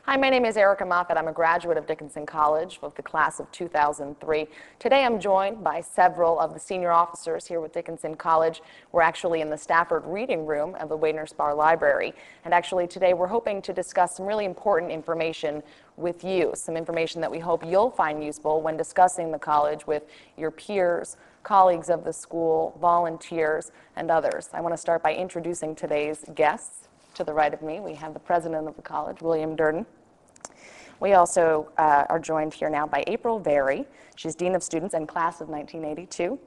Hi, my name is Erica Moffitt. I'm a graduate of Dickinson College of the class of 2003. Today I'm joined by several of the senior officers here with Dickinson College. We're actually in the Stafford Reading Room of the Wadner-Sparr Library. And actually today we're hoping to discuss some really important information with you, some information that we hope you'll find useful when discussing the college with your peers, colleagues of the school, volunteers, and others. I want to start by introducing today's guests. To the right of me, we have the president of the college, William Durden. We also are joined here now by April Very. She's Dean of Students and Class of 1982.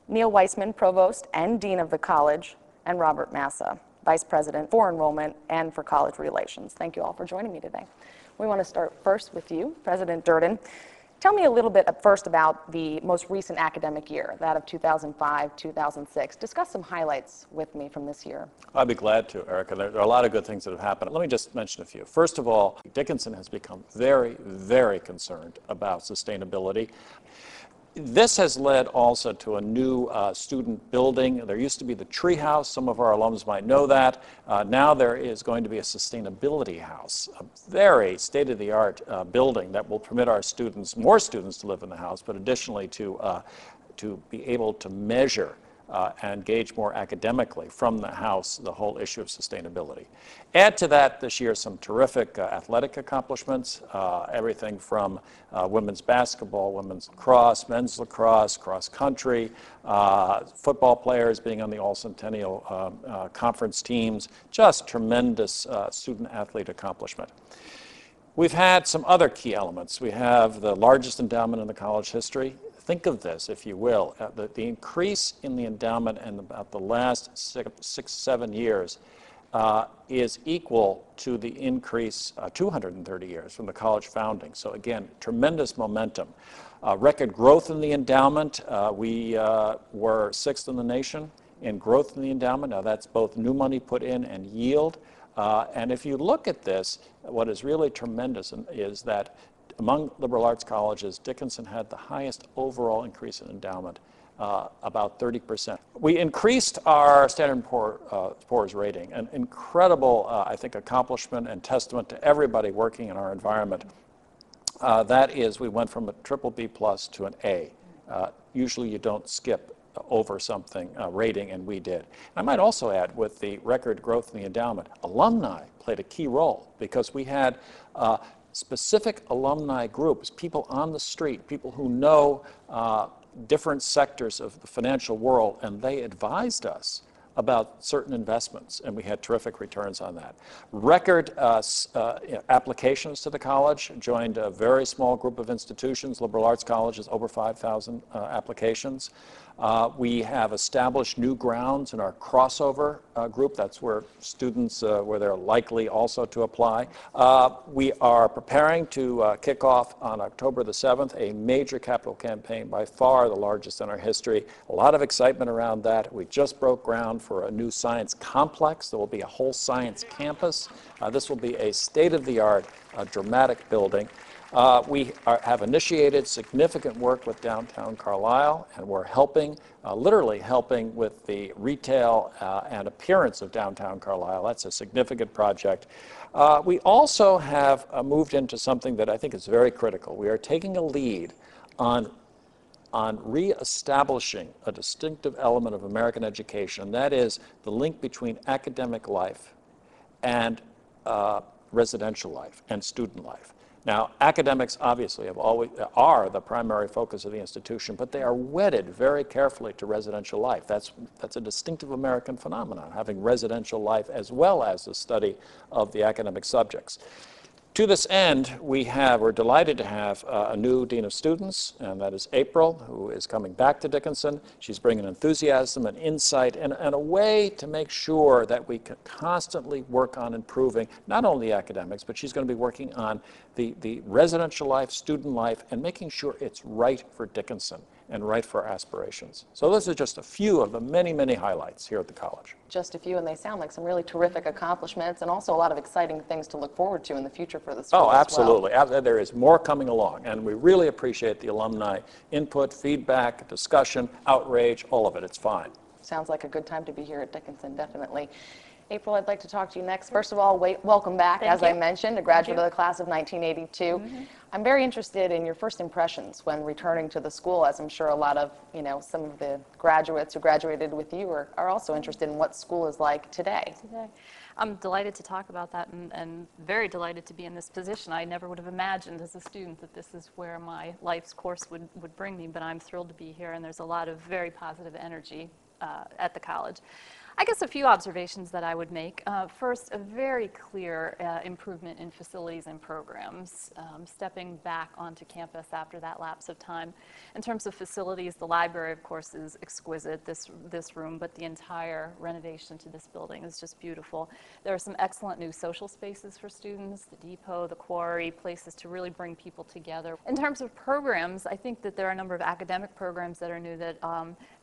Neil Weissman, Provost and Dean of the College, and Robert Massa, Vice President for Enrollment and for College Relations. Thank you all for joining me today. We want to start first with you, President Durden. Tell me a little bit first about the most recent academic year, that of 2005-2006. Discuss some highlights with me from this year. I'd be glad to, Erica. There are a lot of good things that have happened. Let me just mention a few. First of all, Dickinson has become very, very concerned about sustainability. This has led also to a new student building. There used to be the Tree House. Some of our alums might know that. Now there is going to be a sustainability house, a very state-of-the-art building that will permit our students, more students to live in the house, but additionally to be able to measure and gauge more academically from the house the whole issue of sustainability. Add to that this year some terrific athletic accomplishments, everything from women's basketball, women's lacrosse, men's lacrosse, cross country, football players being on the All-Centennial Conference teams, just tremendous student athlete accomplishment. We've had some other key elements. We have the largest endowment in the college history. Think of this, if you will, the increase in the endowment in about the last 7 years is equal to the increase 230 years from the college founding. So again, tremendous momentum. Record growth in the endowment. We were 6th in the nation in growth in the endowment. Now that's both new money put in and yield. And if you look at this, what is really tremendous is that among liberal arts colleges, Dickinson had the highest overall increase in endowment, about 30%. We increased our Standard & Poor's rating, an incredible, I think, accomplishment and testament to everybody working in our environment. That is, we went from a BBB+ to an A. Usually you don't skip over something rating, and we did. I might also add, with the record growth in the endowment, alumni played a key role because we had specific alumni groups, people on the street, people who know different sectors of the financial world, and they advised us about certain investments, and we had terrific returns on that. Record applications to the college, joined a very small group of institutions, liberal arts colleges, over 5,000 applications. We have established new grounds in our crossover group. That's where students, where they're likely also to apply. We are preparing to kick off on October the 7th a major capital campaign, by far the largest in our history. A lot of excitement around that. We just broke ground for a new science complex. There will be a whole science campus. This will be a state-of-the-art, dramatic building. We have initiated significant work with downtown Carlisle, and we're helping, literally helping with the retail and appearance of downtown Carlisle. That's a significant project. We also have moved into something that I think is very critical. We are taking a lead on reestablishing a distinctive element of American education, and that is the link between academic life and residential life and student life. Now, academics obviously are the primary focus of the institution, but they are wedded very carefully to residential life. That's a distinctive American phenomenon, having residential life as well as the study of the academic subjects. To this end, we're delighted to have a new Dean of Students, and that is April, who is coming back to Dickinson. She's bringing enthusiasm and insight and a way to make sure that we can constantly work on improving not only the academics, but she's going to be working on the residential life, student life, and making sure it's right for Dickinson and right for our aspirations. So those are just a few of the many, many highlights here at the college. Just a few, and they sound like some really terrific accomplishments and also a lot of exciting things to look forward to in the future for the school. Oh, absolutely. As well. There is more coming along, and we really appreciate the alumni input, feedback, discussion, outrage, all of it. It's fine. Sounds like a good time to be here at Dickinson, definitely. April, I'd like to talk to you next. First of all, welcome back, Thank as I you. mentioned, a graduate of the class of 1982. I'm very interested in your first impressions when returning to the school, as I'm sure a lot of, some of the graduates who graduated with you are also interested in what school is like today. I'm delighted to talk about that and very delighted to be in this position. I never would have imagined as a student that this is where my life's course would bring me, but I'm thrilled to be here, and there's a lot of very positive energy at the college. I guess a few observations that I would make. First, a very clear improvement in facilities and programs, stepping back onto campus after that lapse of time. In terms of facilities, the library, of course, is exquisite, this room, but the entire renovation to this building is just beautiful. There are some excellent new social spaces for students, the depot, the quarry, places to really bring people together. In terms of programs, I think that there are a number of academic programs that are new that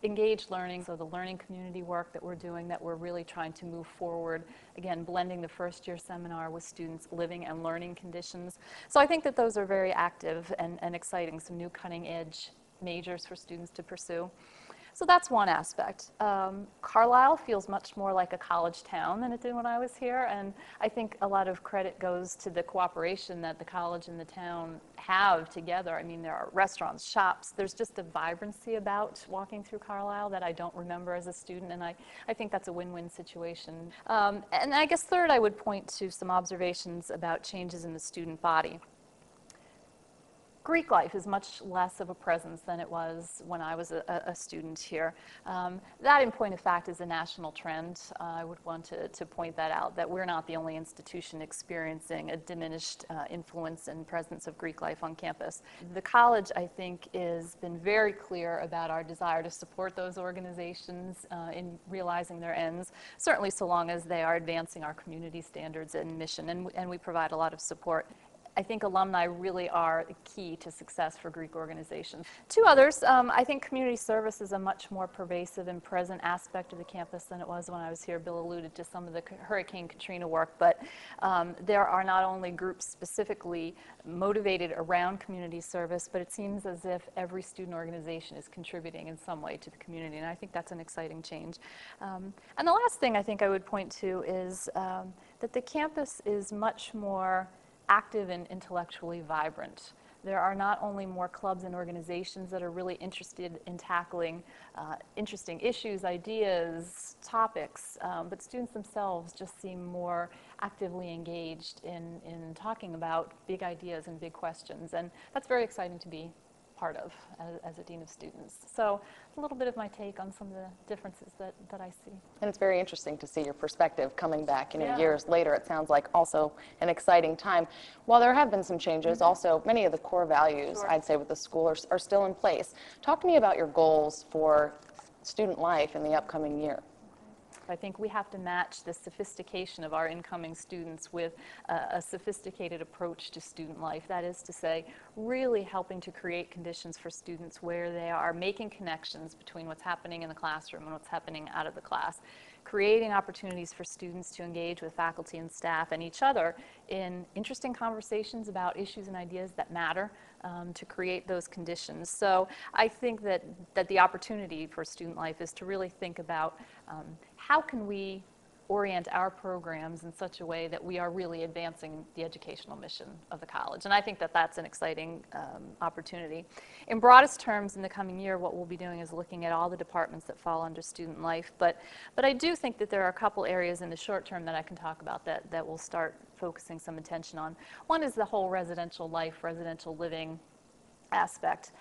engage learning, so the learning community work that we're doing, that we're really trying to move forward, again, blending the first year seminar with students' living and learning conditions. So I think that those are very active and exciting, some new cutting edge majors for students to pursue. So that's one aspect. Carlisle feels much more like a college town than it did when I was here, and I think a lot of credit goes to the cooperation that the college and the town have together. I mean, there are restaurants, shops, there's just a vibrancy about walking through Carlisle that I don't remember as a student, and I think that's a win-win situation. And I guess third, I would point to some observations about changes in the student body. Greek life is much less of a presence than it was when I was a student here. That, in point of fact, is a national trend. I would want to point that out, that we're not the only institution experiencing a diminished influence and presence of Greek life on campus. The college, I think, has been very clear about our desire to support those organizations in realizing their ends, certainly so long as they are advancing our community standards and mission, and we provide a lot of support. I think alumni really are the key to success for Greek organizations. Two others, I think community service is a much more pervasive and present aspect of the campus than it was when I was here. Bill alluded to some of the Hurricane Katrina work, but there are not only groups specifically motivated around community service, but it seems as if every student organization is contributing in some way to the community, and I think that's an exciting change. And the last thing I think I would point to is that the campus is much more active and intellectually vibrant. There are not only more clubs and organizations that are really interested in tackling interesting issues, ideas, topics, but students themselves just seem more actively engaged in talking about big ideas and big questions, and that's very exciting to be part of as a dean of students. So a little bit of my take on some of the differences that I see. And it's very interesting to see your perspective coming back, years later. It sounds like also an exciting time. While there have been some changes, also many of the core values, I'd say, with the school are still in place. Talk to me about your goals for student life in the upcoming year. I think we have to match the sophistication of our incoming students with a sophisticated approach to student life. That is to say, really helping to create conditions for students where they are making connections between what's happening in the classroom and what's happening out of the class, creating opportunities for students to engage with faculty and staff and each other in interesting conversations about issues and ideas that matter, to create those conditions. So I think that the opportunity for student life is to really think about how can we orient our programs in such a way that we are really advancing the educational mission of the college. And I think that that's an exciting opportunity. In broadest terms, in the coming year, what we'll be doing is looking at all the departments that fall under student life. But I do think that there are a couple areas in the short term that I can talk about that will start focusing some attention on. One is the whole residential life, residential living aspect.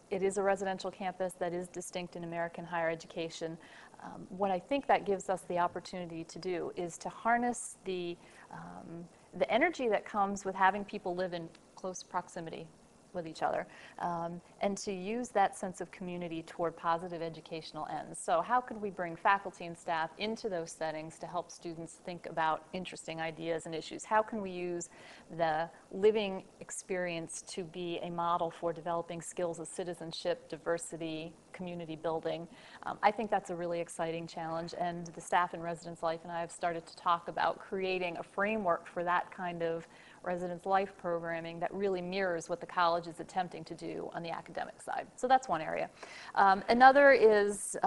It is a residential campus that is distinct in American higher education. What I think that gives us the opportunity to do is to harness the energy that comes with having people live in close proximity with each other, and to use that sense of community toward positive educational ends. So how could we bring faculty and staff into those settings to help students think about interesting ideas and issues? How can we use the living experience to be a model for developing skills of citizenship, diversity, community building? I think that's a really exciting challenge, and the staff in residence life and I have started to talk about creating a framework for that kind of residence life programming that really mirrors what the college is attempting to do on the academic side. So that's one area. Another is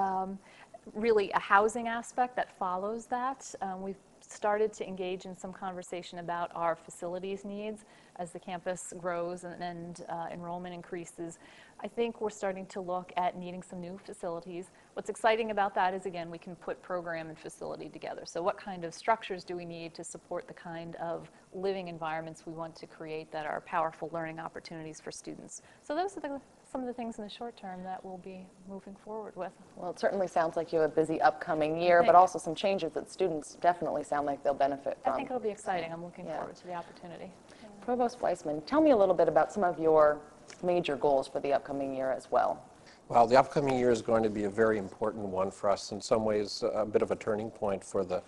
really a housing aspect that follows that. We've started to engage in some conversation about our facilities needs as the campus grows and enrollment increases. I think we're starting to look at needing some new facilities. What's exciting about that is, again, we can put program and facility together. So what kind of structures do we need to support the kind of living environments we want to create that are powerful learning opportunities for students? So those are some of the things in the short term that we'll be moving forward with. Well, it certainly sounds like you have a busy upcoming year, but also some changes that students definitely sound like they'll benefit from. I think it'll be exciting. I'm looking forward to the opportunity. Provost Weissman, tell me a little bit about some of your major goals for the upcoming year as well. Well, the upcoming year is going to be a very important one for us. In some ways, a bit of a turning point for the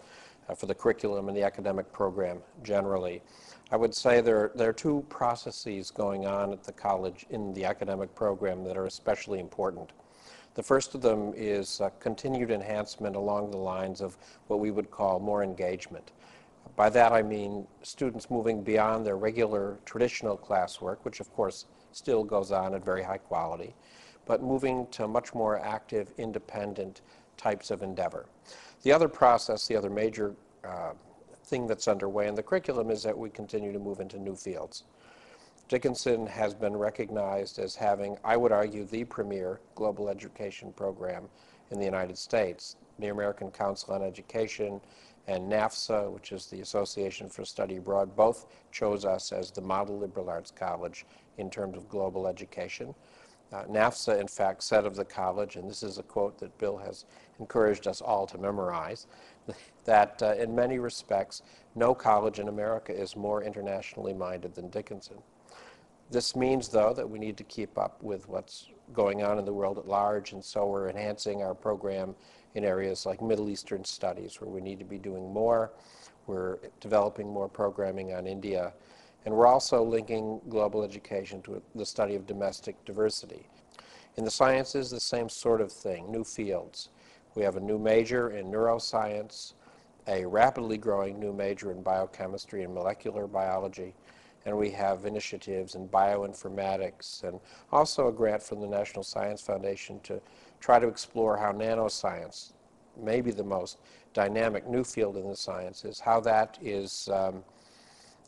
curriculum and the academic program generally. I would say there are two processes going on at the college in the academic program that are especially important. The first of them is continued enhancement along the lines of what we would call more engagement. By that I mean students moving beyond their regular traditional classwork, which of course still goes on at very high quality, but moving to much more active, independent types of endeavor. The other process, the other major thing that's underway in the curriculum is that we continue to move into new fields. Dickinson has been recognized as having, I would argue, the premier global education program in the United States. The American Council on Education and NAFSA, which is the Association for Study Abroad, both chose us as the model liberal arts college in terms of global education. NAFSA, in fact, said of the college, and this is a quote that Bill has encouraged us all to memorize, that in many respects, no college in America is more internationally minded than Dickinson. This means, though, that we need to keep up with what's going on in the world at large, and so we're enhancing our program in areas like Middle Eastern studies, where we need to be doing more. We're developing more programming on India, and we're also linking global education to the study of domestic diversity. In the sciences, the same sort of thing, new fields. We have a new major in neuroscience, a rapidly growing new major in biochemistry and molecular biology, and we have initiatives in bioinformatics and also a grant from the National Science Foundation to try to explore how nanoscience, maybe the most dynamic new field in the sciences, how that is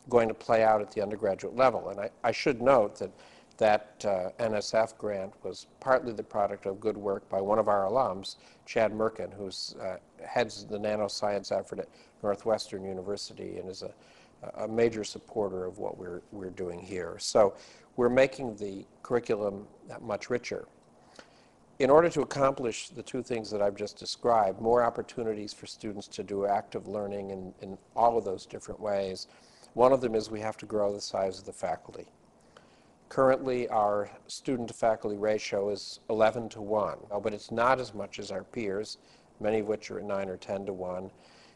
going to play out at the undergraduate level. And I should note that NSF grant was partly the product of good work by one of our alums, Chad Merkin, who heads the nanoscience effort at Northwestern University and is a major supporter of what we're doing here. So we're making the curriculum much richer. In order to accomplish the two things that I've just described, more opportunities for students to do active learning in all of those different ways, one of them is we have to grow the size of the faculty. Currently, our student-to-faculty ratio is 11 to 1, but it's not as much as our peers, many of which are at 9 or 10 to 1.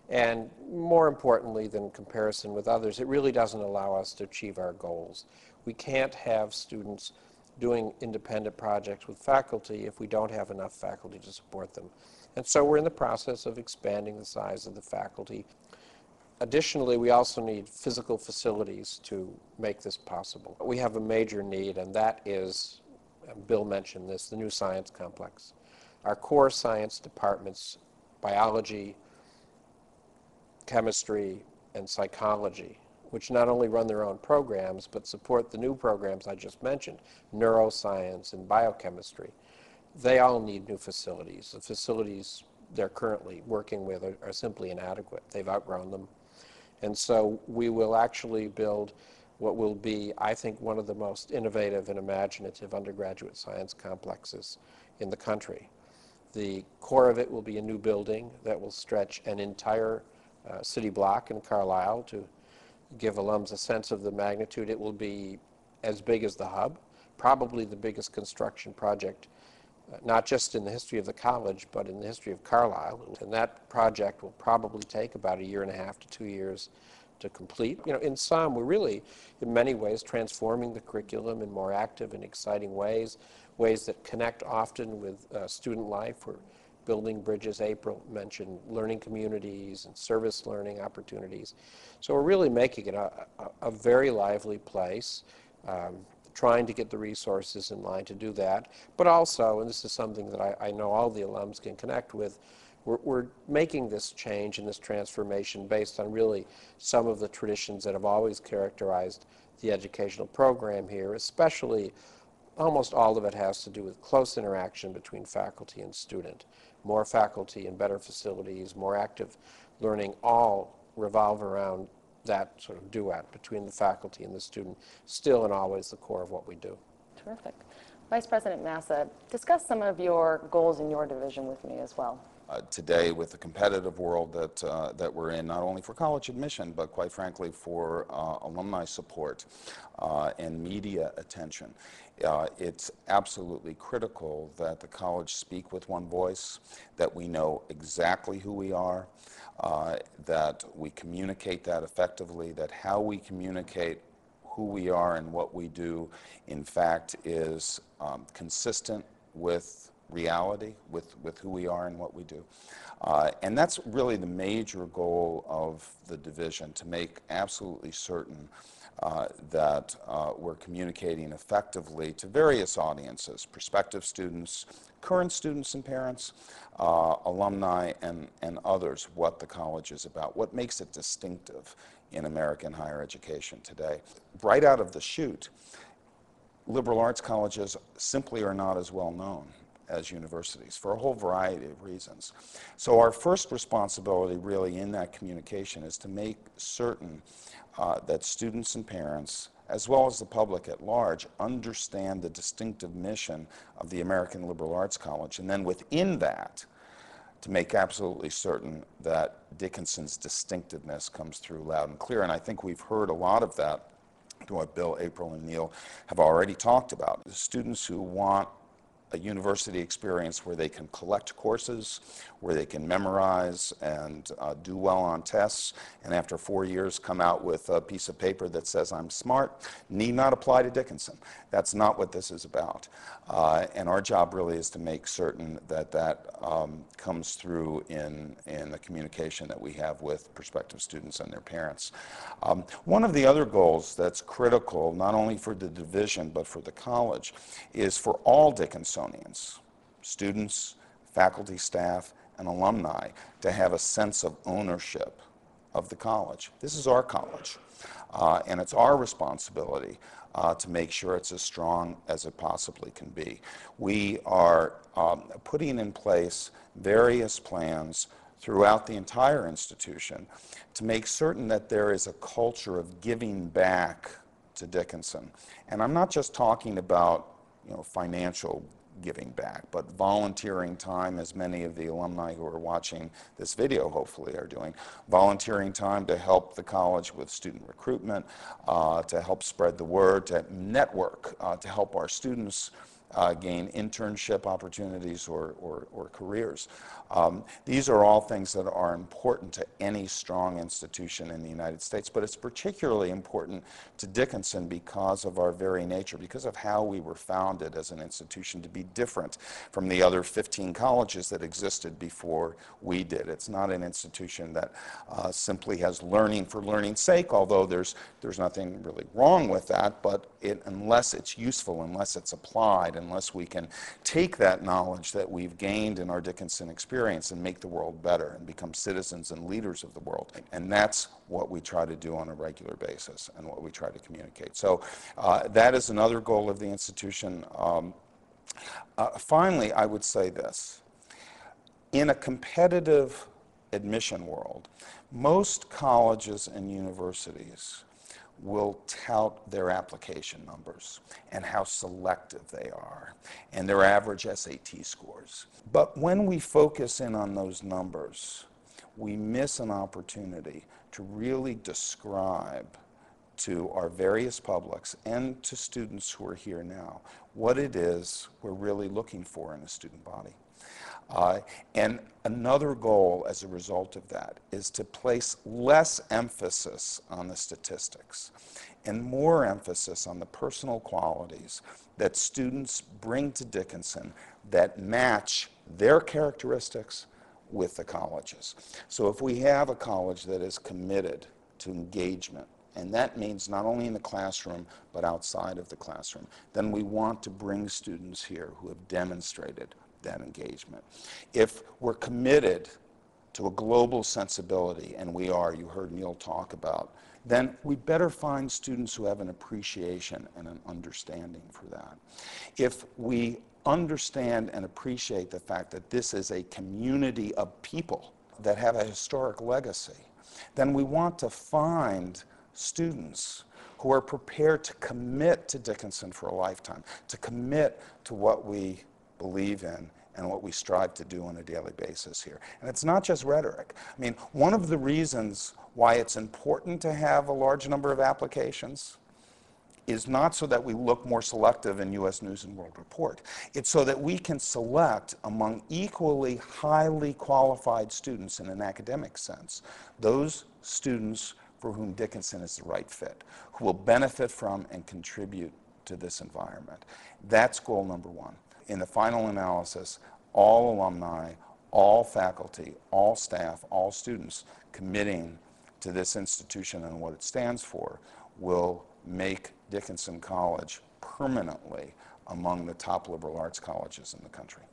And more importantly than comparison with others, it really doesn't allow us to achieve our goals. We can't have students doing independent projects with faculty if we don't have enough faculty to support them. And so we're in the process of expanding the size of the faculty. Additionally, we also need physical facilities to make this possible. We have a major need, and that is, Bill mentioned this, the new science complex. Our core science departments, biology, chemistry, and psychology, which not only run their own programs, but support the new programs I just mentioned, neuroscience and biochemistry, they all need new facilities. The facilities they're currently working with are simply inadequate. They've outgrown them. And so we will actually build what will be, I think, one of the most innovative and imaginative undergraduate science complexes in the country. The core of it will be a new building that will stretch an entire city block in Carlisle. To give alums a sense of the magnitude, it will be as big as the hub, probably the biggest construction project, not just in the history of the college, but in the history of Carlisle. And that project will probably take about 1.5 to 2 years to complete. You know, in sum, we're really, in many ways, transforming the curriculum in more active and exciting ways, ways that connect often with student life. We're building bridges. April mentioned learning communities and service learning opportunities. So we're really making it a very lively place. trying to get the resources in line to do that, but also, and this is something that I know all the alums can connect with, we're making this change and this transformation based on really some of the traditions that have always characterized the educational program here, especially almost all of it has to do with close interaction between faculty and student. More faculty and better facilities, more active learning, all revolve around that sort of duet between the faculty and the student, still and always the core of what we do. Terrific. Vice President Massa, discuss some of your goals in your division with me as well. Today, with the competitive world that we're in, not only for college admission, but quite frankly for alumni support and media attention, it's absolutely critical that the college speak with one voice, that we know exactly who we are, that we communicate that effectively, that how we communicate who we are and what we do, in fact, is consistent with reality, with who we are and what we do. And that's really the major goal of the division, to make absolutely certain that we're communicating effectively to various audiences, prospective students, current students and parents, alumni, and others, what the college is about, what makes it distinctive in American higher education today. Right out of the chute, liberal arts colleges simply are not as well known as universities for a whole variety of reasons. So our first responsibility really in that communication is to make certain that students and parents, as well as the public at large, understand the distinctive mission of the American Liberal Arts College, and then within that, to make absolutely certain that Dickinson's distinctiveness comes through loud and clear. And I think we've heard a lot of that to what Bill, April, and Neil have already talked about. The students who want a university experience where they can collect courses, where they can memorize and do well on tests, and after 4 years come out with a piece of paper that says I'm smart, need not apply to Dickinson. That's not what this is about. And our job really is to make certain that that comes through in the communication that we have with prospective students and their parents. One of the other goals that's critical, not only for the division but for the college, is for all Dickinsonians, students, faculty, staff, and alumni, to have a sense of ownership of the college. This is our college, and it's our responsibility to make sure it's as strong as it possibly can be. We are putting in place various plans throughout the entire institution to make certain that there is a culture of giving back to Dickinson. And I'm not just talking about, financial giving back, but volunteering time, as many of the alumni who are watching this video hopefully are doing, volunteering time to help the college with student recruitment, to help spread the word, to network, to help our students gain internship opportunities or careers. These are all things that are important to any strong institution in the United States, but it's particularly important to Dickinson because of our very nature, because of how we were founded as an institution to be different from the other 15 colleges that existed before we did. It's not an institution that simply has learning for learning's sake, although there's nothing really wrong with that, but unless it's useful, unless it's applied, unless we can take that knowledge that we've gained in our Dickinson experience and make the world better and become citizens and leaders of the world. And that's what we try to do on a regular basis and what we try to communicate. So that is another goal of the institution. Finally, I would say this. In a competitive admission world, most colleges and universities will tout their application numbers and how selective they are and their average SAT scores. But when we focus in on those numbers, we miss an opportunity to really describe to our various publics and to students who are here now what it is we're really looking for in a student body. And another goal as a result of that is to place less emphasis on the statistics and more emphasis on the personal qualities that students bring to Dickinson that match their characteristics with the college's. So if we have a college that is committed to engagement and that means not only in the classroom, but outside of the classroom, then we want to bring students here who have demonstrated that engagement. If we're committed to a global sensibility, and we are, you heard Neil talk about, then we better find students who have an appreciation and an understanding for that. If we understand and appreciate the fact that this is a community of people that have a historic legacy, then we want to find students who are prepared to commit to Dickinson for a lifetime, to commit to what we believe in and what we strive to do on a daily basis here. And it's not just rhetoric. I mean, one of the reasons why it's important to have a large number of applications is not so that we look more selective in U.S. News and World Report. It's so that we can select among equally highly qualified students in an academic sense, those students for whom Dickinson is the right fit, who will benefit from and contribute to this environment. That's goal number one. In the final analysis, all alumni, all faculty, all staff, all students committing to this institution and what it stands for will make Dickinson College permanently among the top liberal arts colleges in the country.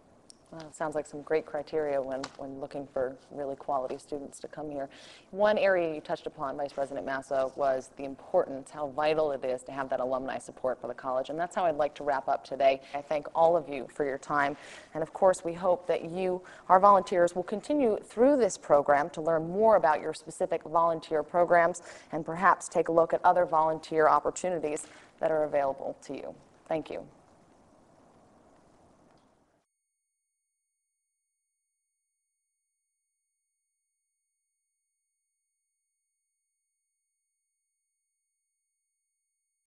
Well, it sounds like some great criteria when looking for really quality students to come here. One area you touched upon, Vice President Masso, was the importance, how vital it is to have that alumni support for the college, and that's how I'd like to wrap up today. I thank all of you for your time, and of course we hope that you, our volunteers, will continue through this program to learn more about your specific volunteer programs and perhaps take a look at other volunteer opportunities that are available to you. Thank you.